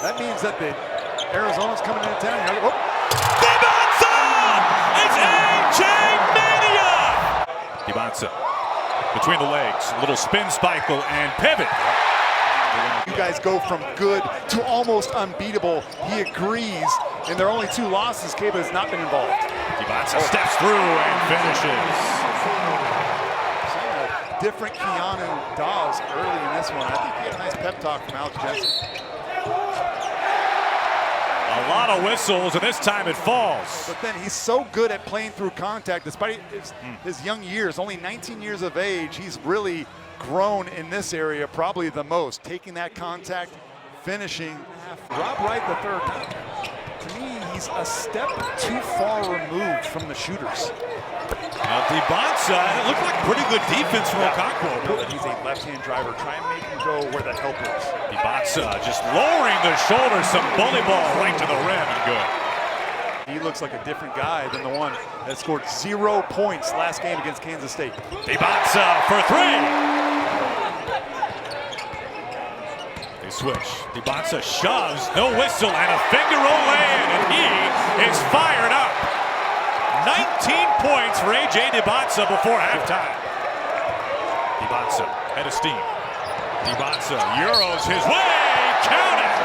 That means that the Arizona's coming into town here. Oh. Dybansta! It's AJ Mania! Dybansta between the legs, a little spin cycle and pivot. You guys go from good to almost unbeatable. He agrees, and there are only 2 losses. Kaba has not been involved. Dybansta steps through and finishes. Different Keanu Dawes early in this one. I think he had a nice pep talk from Alex Jensen. A lot of whistles, and this time it falls. But then he's so good at playing through contact, despite his young years, only 19 years of age. He's really grown in this area probably the most, taking that contact, finishing. Rob Wright, the third. To me, he's a step too far removed from the shooters. Now Dybansta, it looked like pretty good defense from Okonkwo. He's a left-hand driver. Try and make him go where the help is. Dybansta just lowering the shoulders, some bully ball right to the rim, and good. He looks like a different guy than the one that scored 0 points last game against Kansas State. Dybansta for 3. They switch. Dybansta shoves, no whistle, and a finger roll in, and he is fired up. 19 points for AJ Dybansta before halftime. Dybansta, head of steam. Dybansta euros his way, count it!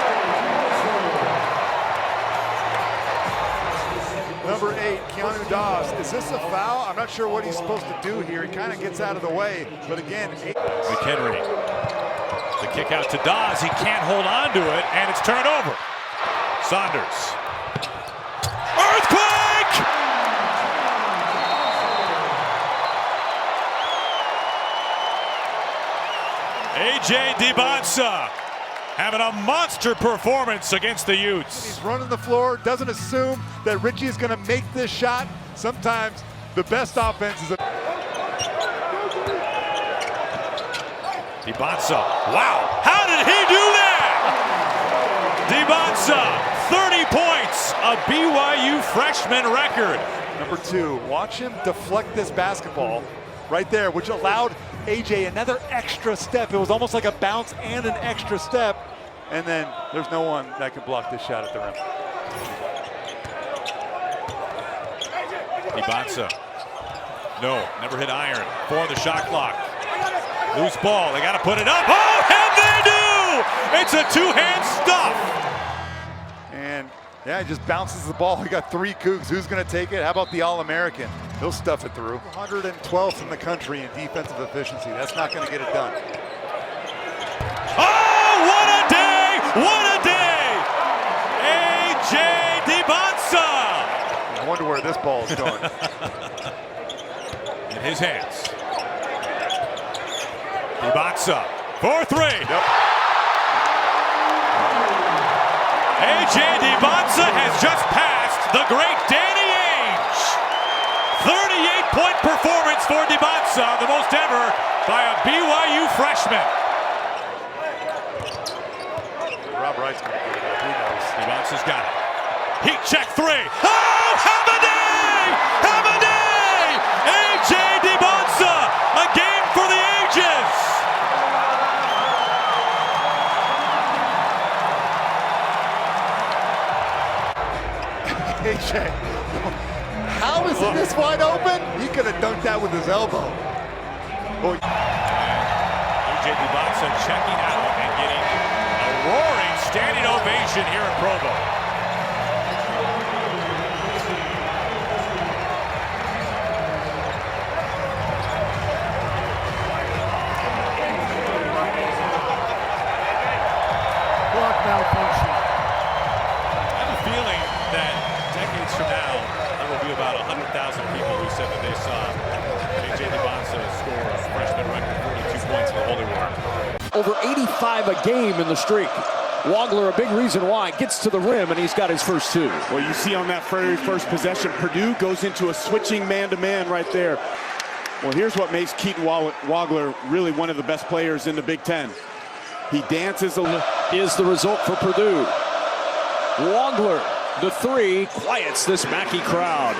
Number 8, Keanu Dawes. Is this a foul? I'm not sure what he's supposed to do here. He kind of gets out of the way, but again, McHenry. The kick out to Dawes. He can't hold on to it, and it's turned over. Saunders. Earthquake! AJ Dybansta having a monster performance against the Utes. He's running the floor, doesn't assume that Richie is going to make this shot. Sometimes the best offense is Dybansta, wow, how did he do that? Dybansta, 30 points, a BYU freshman record. Number 2, watch him deflect this basketball right there, which allowed AJ another extra step. It was almost like a bounce and an extra step. And then there's no one that can block this shot at the rim. Dybansta, no, never hit iron. 4 on the shot clock. Loose ball, they got to put it up. Oh, and they do! It's a 2-hand stuff. And yeah, he just bounces the ball. We got 3 Cougs. Who's going to take it? How about the All-American? He'll stuff it through. 112th in the country in defensive efficiency. That's not going to get it done. Oh, what a day! What a day! AJ Dybansta! I wonder where this ball is going. In his hands. Dybansta for 3. Yep. AJ Dybansta has just passed the great Danny Ainge. 38-point performance for Dybansta, the most ever by a BYU freshman. Rob Wright's going to get it up. Who knows? Dybansta's got it. Heat check 3. Oh, have a day! Have a day! AJ Dybansta, a game for the ages. AJ, how is it this wide open? He could have dunked that with his elbow. Oh. AJ Dybansta checking out and getting a roaring standing ovation here in Provo. Block malfunction. I have a feeling that decades from now, there will be about 100,000 people who said that they saw AJ Dybansta score a freshman record 42 points in the Holy War. Over 85 a game in the streak. Wagler, a big reason why, gets to the rim, and he's got his first 2. Well, you see on that very first possession, Purdue goes into a switching man-to-man right there. Well, here's what makes Keaton Wagler really one of the best players in the Big Ten. He dances is the result for Purdue. Wagler, the 3, quiets this Mackey crowd.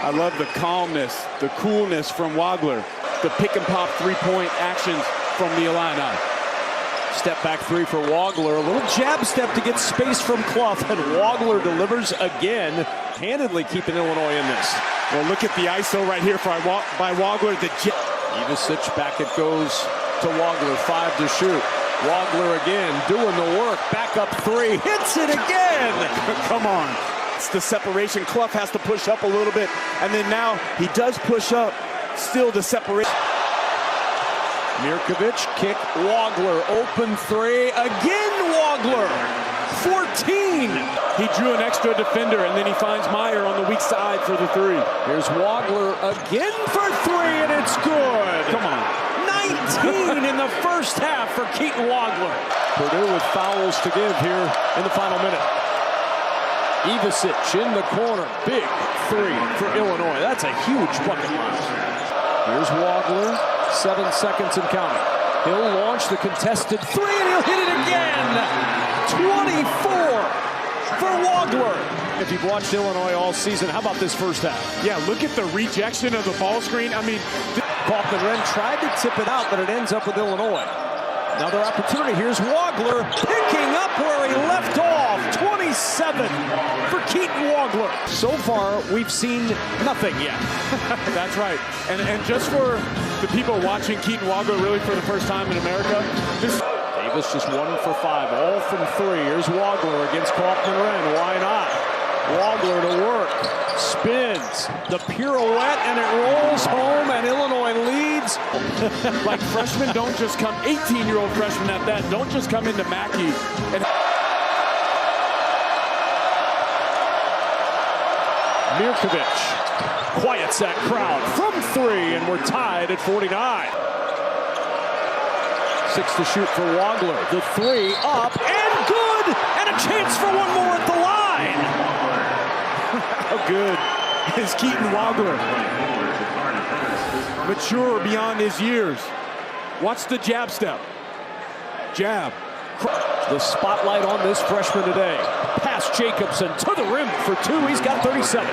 I love the calmness, the coolness from Wagler. The pick and pop 3-point actions from the Illini. Step back three for Wagler. A little jab step to get space from Clough, and Wagler delivers again, handedly keeping Illinois in this. Well, look at the ISO right here by Wagler. Ivisic back it goes to Wagler, 5 to shoot. Wagler again doing the work. Back up three, hits it again. Come on. It's the separation. Clough has to push up a little bit, and then now he does push up. Still the separation. Mirkovic, kick, Wagler, open three, again Wagler, 14. He drew an extra defender, and then he finds Meyer on the weak side for the three. Here's Wagler again for three, and it's good. Come on. 19 in the first half for Keaton Wagler. Purdue with fouls to give here in the final minute. Ivisic in the corner, big three for Illinois. That's a huge bucket line. Here's Wagler. 7 seconds and counting. He'll launch the contested three, and he'll hit it again. 24 for Wagler. If you've watched Illinois all season, how about this first half? Yeah, look at the rejection of the ball screen. I mean, Kaufman-Renn tried to tip it out, but it ends up with Illinois. Another opportunity. Here's Wagler picking up where he left off. 27 for Keaton Wagler. So far, we've seen nothing yet. That's right. And just for the people watching Keaton Wagler really for the first time in America, Davis just 1 for 5, all from three. Here's Wagler against Kaufman-Renn. Why not? Wagler to work. Spins. The pirouette, and it rolls home, and Illinois leads. Like freshmen don't just come, 18-year-old freshmen at that, don't just come into Mackey. Mirkovic quiets that crowd from three, and we're tied at 49. 6 to shoot for Wagler. The three up and good, and a chance for one more at the line. How good is Keaton Wagler? Mature beyond his years. Watch the jab step. Jab. The spotlight on this freshman today. Past Jacobson to the rim for two. He's got 37.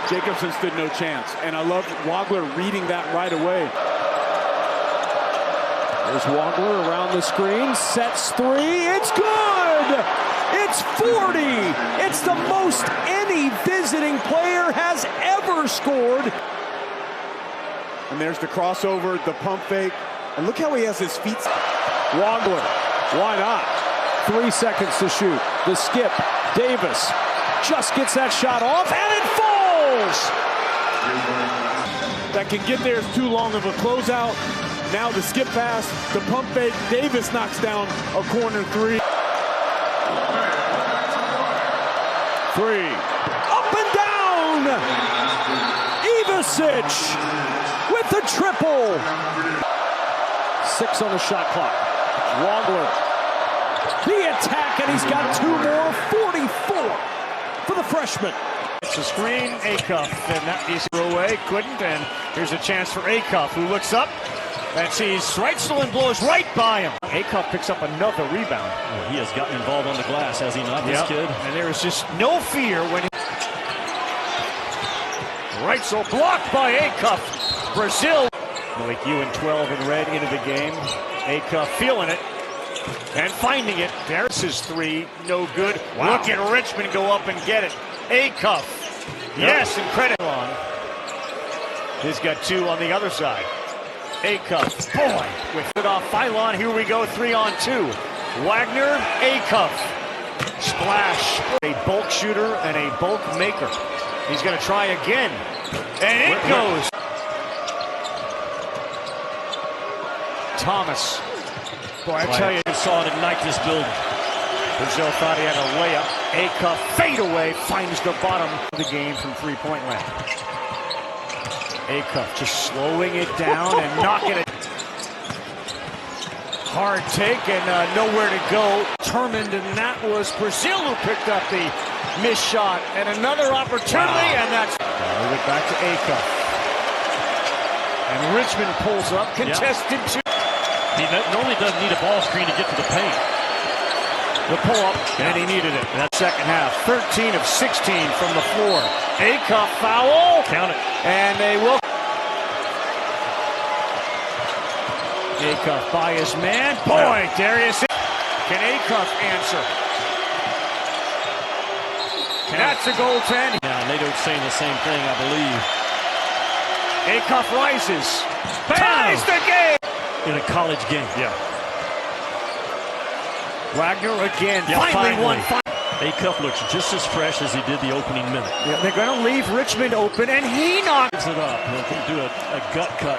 Jacobson stood no chance, and I love Wagler reading that right away. There's Wagler around the screen, sets three, it's good! It's 40! It's the most any visiting player has ever scored. And there's the crossover, the pump fake, and look how he has his feet. Wagler, why not? 3 seconds to shoot. The skip, Davis just gets that shot off, and it falls! That can get there is too long of a closeout. Now the skip pass, the pump fake, Davis knocks down a corner three. Three, up and down! Ivisic with the triple. 6 on the shot clock. Wagler, the attack, and he's got 2 more, 44 for the freshman. It's a screen, Acuff, and that piece away, couldn't, and here's a chance for Acuff, who looks up and sees Schreitzel and blows right by him. Acuff picks up another rebound. Well, he has gotten involved on the glass, has he not, this kid? And there is just no fear when he... Schreitzel blocked by Acuff. Brazil. Malik Ewan 12 in red into the game. Acuff feeling it and finding it. Darius' three, no good. Wow. Look at Richmond go up and get it. Acuff. Yes, and credit on. He's got 2 on the other side. Acuff, boy, with it off Phylon. Here we go, 3-on-2. Wagner, Acuff. Splash. A bulk shooter and a bulk maker. He's going to try again. And it goes. Thomas. Boy, I tell you, saw it ignite this building. Brazil thought he had a layup. Acuff fade away, finds the bottom of the game from three-point land. Acuff just slowing it down and knocking it. Hard take and nowhere to go. Determined, and that was Brazil who picked up the missed shot. And another opportunity, and that's... Move it back to Acuff. And Richmond pulls up, contested two. He normally doesn't need a ball screen to get to the paint. The pull-up, and he needed it. That second half, 13 of 16 from the floor. Acuff foul. Count it. And they will. Acuff by his man. Boy, Darius. Can Acuff answer? That's a goaltending. Yeah, and they don't say the same thing, I believe. Acuff rises. Ties the game. In a college game. Yeah. Wagner again. Yeah, finally won. Acuff looks just as fresh as he did the opening minute. Yeah, they're going to leave Richmond open, and he knocks It up. They can do a gut cut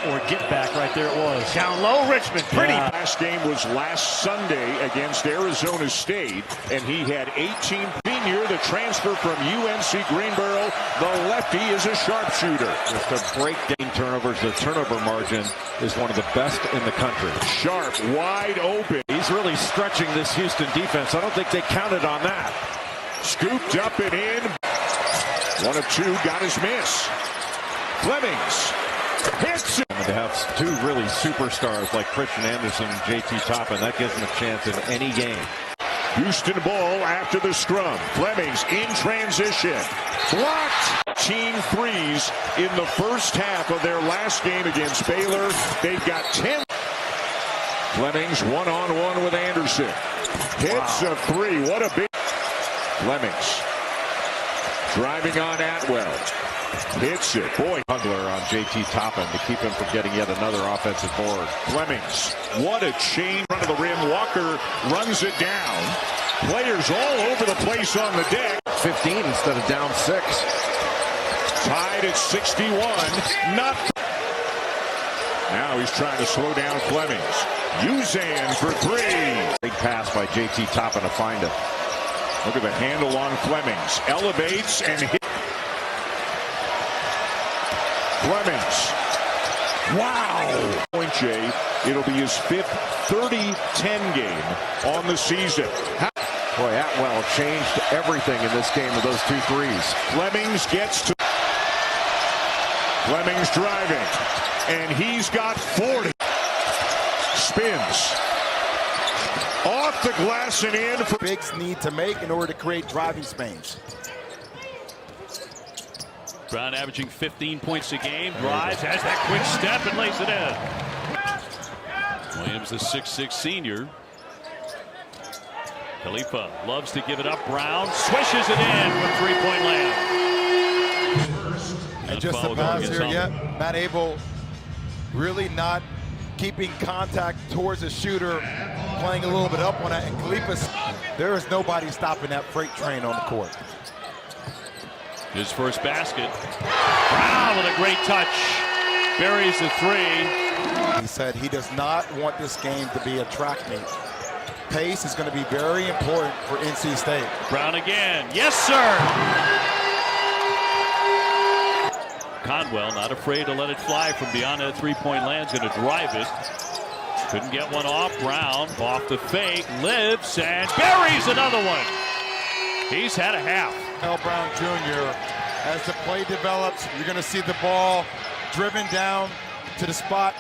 or get back right there. It was down low. Richmond, pretty. Yeah. Last game was last Sunday against Arizona State, and he had 18. Senior, the transfer from UNC Greenboro, the lefty is a sharpshooter. With the breakdown turnovers, the turnover margin is one of the best in the country. Sharp, wide open. He's really stretching this Houston defense. I don't think they counted on that. Scooped up and in. 1 of 2, got his miss. Flemings hits it. To have two really superstars like Christian Anderson and JT Toppin, that gives them a chance in any game. Houston ball after the scrum. Flemings in transition. Blocked. Team threes in the first half of their last game against Baylor. They've got 10. Flemings one-on-one with Anderson. Hits a 3. What a big. Flemings driving on Atwell. Hits it. Boy. Wagler on JT Toppin to keep him from getting yet another offensive board. Flemings. What a chain. Front of the rim. Walker runs it down. Players all over the place on the deck. 15 instead of down 6. Tied at 61. Not. Now he's trying to slow down Flemings. Uzan for 3. Big pass by JT Toppin to find him. Look at the handle on Flemings. Elevates and hit. Flemings. Wow. Point Jay. It'll be his 5th 30-10 game on the season. Boy, Atwell changed everything in this game with those 2 threes. Flemings gets to. Flemings driving. And he's got 40. Spins. Off the glass and in. For Bigs need to make in order to create driving space. Brown averaging 15 points a game. Drives, has that quick step, and lays it in. Williams, the 6'6 senior. Khalifa loves to give it up. Brown swishes it in for 3-point land. And just the pass here, Matt Abel really not keeping contact towards the shooter, playing a little bit up on that. And Khalifa, there is nobody stopping that freight train on the court. His first basket. Brown with a great touch. Buries the 3. He said he does not want this game to be a track meet. Pace is going to be very important for NC State. Brown again. Yes, sir. Conwell not afraid to let it fly from beyond that 3-point land. Going to drive it. Couldn't get one off. Brown off the fake. Lives and buries another one. He's had a half. Mikel Brown Jr. As the play develops, you're going to see the ball driven down to the spot.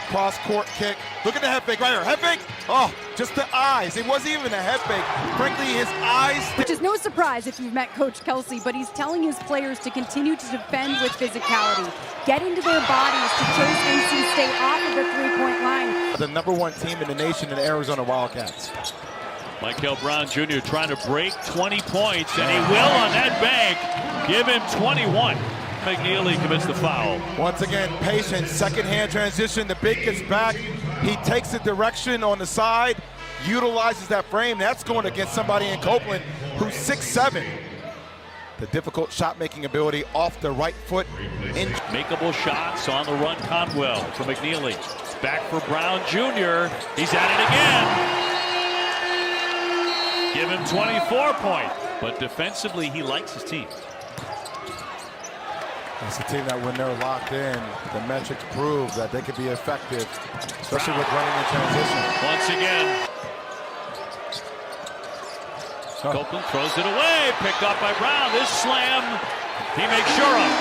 Cross-court kick. Look at the head fake right here. Head fake. Oh, just the eyes. It wasn't even a head fake. Frankly, his eyes. Which is no surprise if you've met Coach Kelsey, but he's telling his players to continue to defend with physicality. Get into their bodies to chase NC State off of the 3-point line. The #1 team in the nation in the Arizona Wildcats. Mikel Brown Jr. trying to break 20 points, and he will on that bank. Give him 21. McNeely commits the foul. Once again, patience, second-hand transition. The big gets back. He takes the direction on the side, utilizes that frame. That's going against somebody in Copeland who's 6'7". The difficult shot-making ability off the right foot. Makeable shots on the run. Conwell for McNeely. Back for Brown Jr. He's at it again. Give him 24 points. But defensively, he likes his team. It's a team that when they're locked in, the metrics prove that they can be effective, especially with running in transition. Once again. Copeland throws it away. Picked up by Brown. This slam, he makes sure of.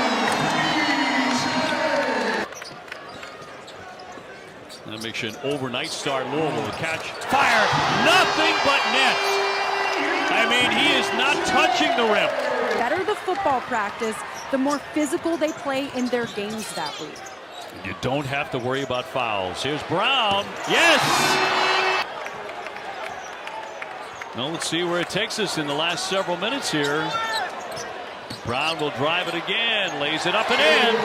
That makes you an overnight star. Louisville will catch. Fire. Nothing but net. I mean, he is not touching the rim. Better the football practice, the more physical they play in their games that week. You don't have to worry about fouls. Here's Brown. Yes! Well, let's see where it takes us in the last several minutes here. Brown will drive it again, lays it up and in.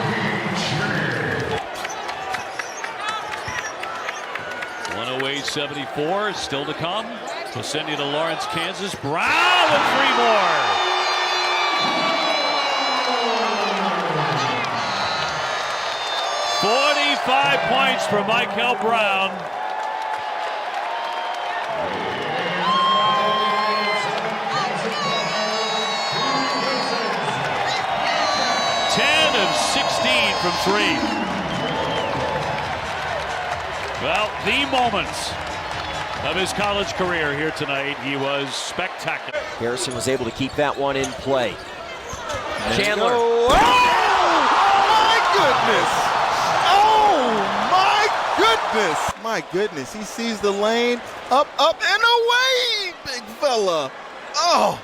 108-74, still to come. We'll send you to Lawrence, Kansas. Brown with 3 more. .45 points for Mikel Brown. Of 16 from 3. Well, the moments of his college career here tonight. He was spectacular. Harrison was able to keep that one in play. Chandler. Oh, my goodness. Oh, my goodness. My goodness. He sees the lane. Up, and away, big fella. Oh.